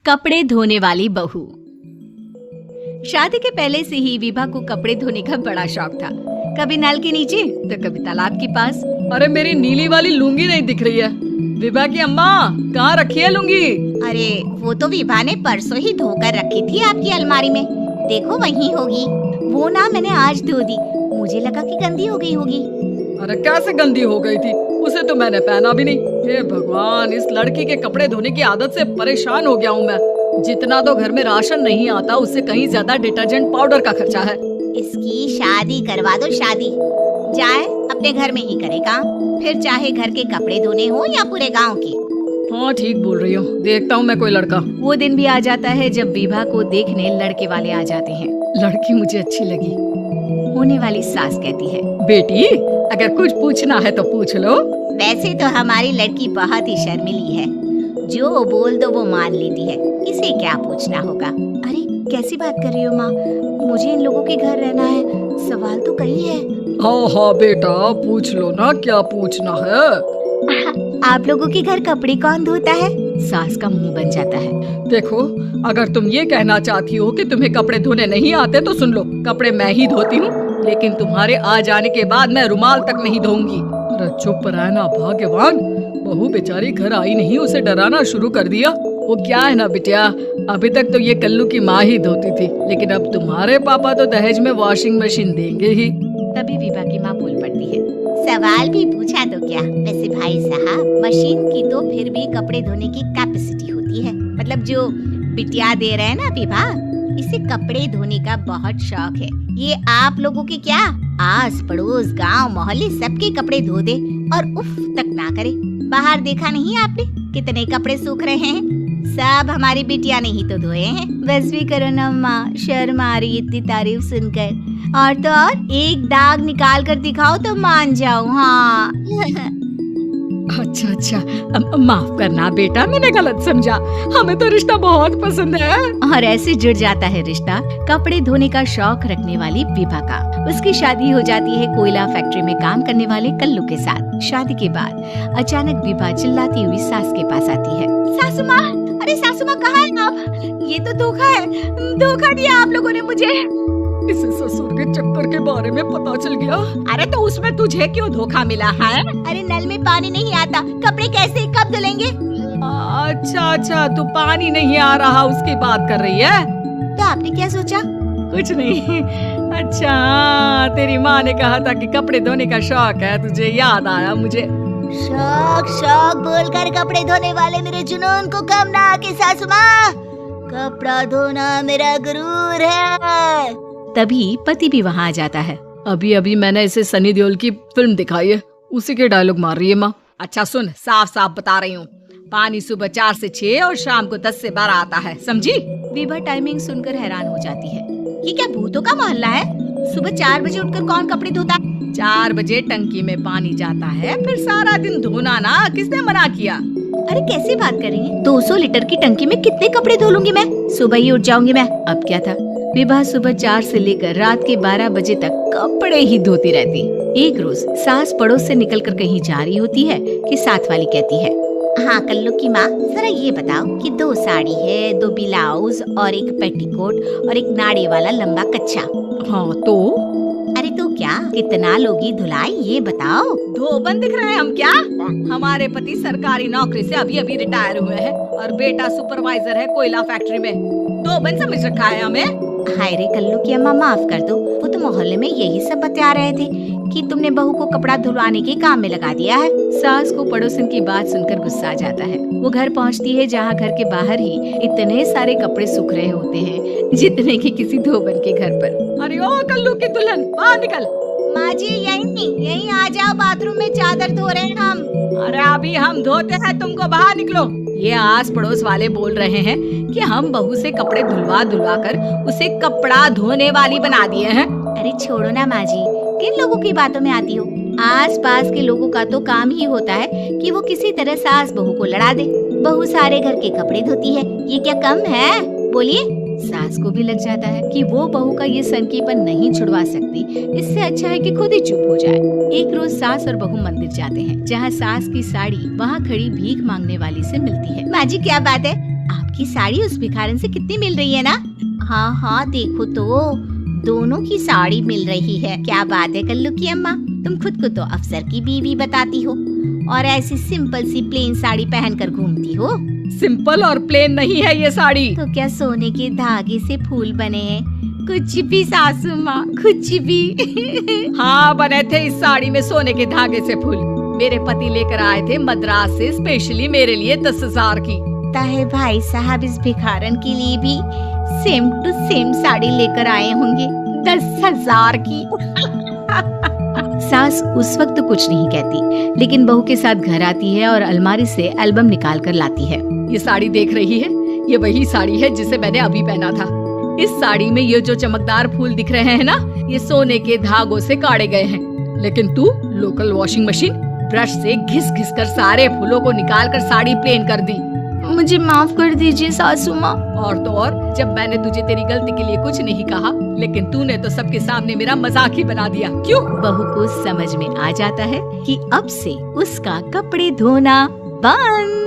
कपड़े धोने वाली बहू। शादी के पहले से ही विभा को कपड़े धोने का बड़ा शौक था। कभी नल के नीचे तो कभी तालाब के पास। अरे मेरी नीली वाली लुंगी नहीं दिख रही है। विभा की अम्मा कहाँ रखी है लुंगी? अरे वो तो विभा ने परसों ही धोकर रखी थी आपकी अलमारी में। देखो वहीं होगी। वो ना मैंने आज धो दी, मुझे लगा कि गंदी हो गई होगी। अरे कैसे गंदी हो गई थी? उसे तो मैंने पहना भी नहीं। हे भगवान, इस लड़की के कपड़े धोने की आदत से परेशान हो गया हूँ मैं। जितना तो घर में राशन नहीं आता उससे कहीं ज्यादा डिटर्जेंट पाउडर का खर्चा है। इसकी शादी करवा दो, शादी जाए अपने घर में ही करे काम, फिर चाहे घर के कपड़े धोने हो या पूरे गांव के। हाँ ठीक बोल रही हूँ, देखता हूँ मैं कोई लड़का। वो दिन भी आ जाता है जब विभा को देखने लड़के वाले आ जाते हैं। लड़की मुझे अच्छी लगी। होने वाली सास कहती है, बेटी अगर कुछ पूछना है तो पूछ लो। वैसे तो हमारी लड़की बहुत ही शर्मीली है, जो बोल दो वो मान लेती है, इसे क्या पूछना होगा। अरे कैसी बात कर रही हो माँ, मुझे इन लोगों के घर रहना है, सवाल तो कई है। हाँ हाँ बेटा पूछ लो ना, क्या पूछना है। आप लोगों के घर कपड़े कौन धोता है? सास का मुंह बन जाता है। देखो अगर तुम ये कहना चाहती हो कि तुम्हें कपड़े धोने नहीं आते तो सुन लो, कपड़े मैं ही धोती हूँ, लेकिन तुम्हारे आ जाने के बाद मैं रुमाल तक नहीं धोऊंगी। अरे चुप रहना भाग्यवान, बहू बेचारी घर आई नहीं, उसे डराना शुरू कर दिया। वो क्या है ना बिटिया, अभी तक तो ये कल्लू की माँ ही धोती थी, लेकिन अब तुम्हारे पापा तो दहेज में वॉशिंग मशीन देंगे ही। तभी विभा की माँ बोल पड़ती है, सवाल भी पूछा तो क्या। वैसे भाई साहब, मशीन की तो फिर भी कपड़े धोने की कैपेसिटी होती है। मतलब जो बिटिया दे रहे हैं ना विभा, इसे कपड़े धोने का बहुत शौक है। ये आप लोगों के क्या, आस पड़ोस गांव मोहल्ले सबके कपड़े धो दे और उफ तक ना करे। बाहर देखा नहीं आपने कितने कपड़े सूख रहे हैं? सब हमारी बिटिया ने ही तो धोए हैं। बस भी करो ना माँ, शर्म आ रही इतनी तारीफ सुनकर। और तो और एक दाग निकाल कर दिखाओ तो मान जाओ। हाँ अच्छा माफ करना बेटा, मैंने गलत समझा। हमें तो रिश्ता बहुत पसंद है। और ऐसे जुड़ जाता है रिश्ता कपड़े धोने का शौक रखने वाली विभा का। उसकी शादी हो जाती है कोयला फैक्ट्री में काम करने वाले कल्लू के साथ। शादी के बाद अचानक विभा चिल्लाती हुई सास के पास आती है। सासू माँ, अरे सासू माँ कहाँ है आप? ये तो धोखा है, धोखा दिया आप लोगों ने मुझे। इसे ससुर के चक्कर के बारे में पता चल गया। अरे तो उसमें तुझे क्यों धोखा मिला है? अरे नल में पानी नहीं आता, कपड़े कैसे कब धुलेंगे? अच्छा तू पानी नहीं आ रहा उसकी बात कर रही है। तो आपने क्या सोचा? कुछ नहीं। अच्छा तेरी माँ ने कहा था कि कपड़े धोने का शौक है तुझे, याद आया मुझे। शौक शौक बोलकर कपड़े धोने वाले मेरे जुनून को कम ना आके सासू माँ, कपड़ा धोना मेरा गुरूर है। तभी पति भी वहाँ आ जाता है। अभी मैंने इसे सनी देओल की फिल्म दिखाई है, उसी के डायलॉग मार रही है माँ। अच्छा सुन, साफ साफ बता रही हूँ, पानी सुबह 4 से 6 और शाम को 10 से 12 आता है, समझी? विभा टाइमिंग सुनकर हैरान हो जाती है। ये क्या भूतों का मोहल्ला है? सुबह 4 बजे उठकर कौन कपड़े धोता? 4 बजे टंकी में पानी जाता है, फिर सारा दिन धोना ना, किसने मना किया? अरे कैसी बात कर रही है? 200 लीटर की टंकी में कितने कपड़े धो लूंगी मैं? सुबह ही उठ जाऊंगी मैं। अब क्या था, विभा सुबह 4 से लेकर रात के 12 बजे तक कपड़े ही धोती रहती। एक रोज सास पड़ोस से निकलकर कहीं जा रही होती है कि साथ वाली कहती है, हाँ कल्लू की माँ, जरा ये बताओ कि 2 साड़ी है, 2 ब्लाउज और एक पेटीकोट और एक नाड़े वाला लंबा कच्छा। हाँ तो? अरे तो क्या, कितना लोगी धुलाई ये बताओ। धोबन दिख रहे हैं हम क्या? हमारे पति सरकारी नौकरी से अभी रिटायर हुए हैं और बेटा सुपरवाइजर है कोयला फैक्ट्री में। धोबन समझ रखा है हमें? हाय रे कल्लू की अम्मा, माफ कर दो, वो तो मोहल्ले में यही सब बता रहे थे कि तुमने बहू को कपड़ा धुलवाने के काम में लगा दिया है। सास को पड़ोसन की बात सुनकर गुस्सा आ जाता है। वो घर पहुंचती है जहां घर के बाहर ही इतने सारे कपड़े सूख रहे होते हैं जितने कि किसी धोबन के घर पर। अरे ओ कल्लू की दुल्हन, बाहर निकल। माँ जी यहीं आ जाओ, बाथरूम में चादर धो रहे हैं हम। अरे अभी हम धोते हैं, तुमको बाहर निकलो। ये आस पड़ोस वाले बोल रहे हैं कि हम बहू से कपड़े धुलवा कर उसे कपड़ा धोने वाली बना दिए हैं। अरे छोड़ो ना माँ जी, किन लोगों की बातों में आती हो? आस पास के लोगों का तो काम ही होता है कि वो किसी तरह सास बहू को लड़ा दे। बहू सारे घर के कपड़े धोती है, ये क्या कम है? बोलिए। सास को भी लग जाता है कि वो बहू का ये सनकीपन नहीं छुड़वा सकती, इससे अच्छा है कि खुद ही चुप हो जाए। एक रोज सास और बहू मंदिर जाते हैं, जहाँ सास की साड़ी वहाँ खड़ी भीख मांगने वाली से मिलती है। माँ जी क्या बात है? आपकी आपकी साड़ी उस भिखारन से कितनी मिल रही है ना? हाँ हाँ देखो तो दोनों की साड़ी मिल रही है। क्या बात है कल्लू की अम्मा, तुम खुद को तो अफसर की बीवी बताती हो और ऐसी सिंपल सी प्लेन साड़ी पहनकर घूमती हो। सिंपल और प्लेन नहीं है ये साड़ी। तो क्या सोने के धागे से फूल बने हैं? कुछ भी सासू माँ, कुछ भी। हाँ बने थे इस साड़ी में सोने के धागे से फूल। मेरे पति लेकर आए थे मद्रास से स्पेशली मेरे लिए 10,000 की। ताहे भाई साहब इस भिखारन के लिए भी सेम टू सेम साड़ी लेकर आए होंगे 10,000 की। सास उस वक्त तो कुछ नहीं कहती, लेकिन बहू के साथ घर आती है और अलमारी से एल्बम निकाल कर लाती है। ये साड़ी देख रही है, ये वही साड़ी है जिसे मैंने अभी पहना था। इस साड़ी में ये जो चमकदार फूल दिख रहे हैं ना, ये सोने के धागों से काटे गए हैं। लेकिन तू लोकल वॉशिंग मशीन ब्रश से घिस घिस कर सारे फूलों को निकाल कर साड़ी प्लेन कर दी। मुझे माफ कर दीजिए सासू माँ। और तो और, जब मैंने तुझे तेरी गलती के लिए कुछ नहीं कहा, लेकिन तूने तो सबके सामने मेरा मजाक ही बना दिया। क्यों? बहू को समझ में आ जाता है कि अब से उसका कपड़े धोना बंद।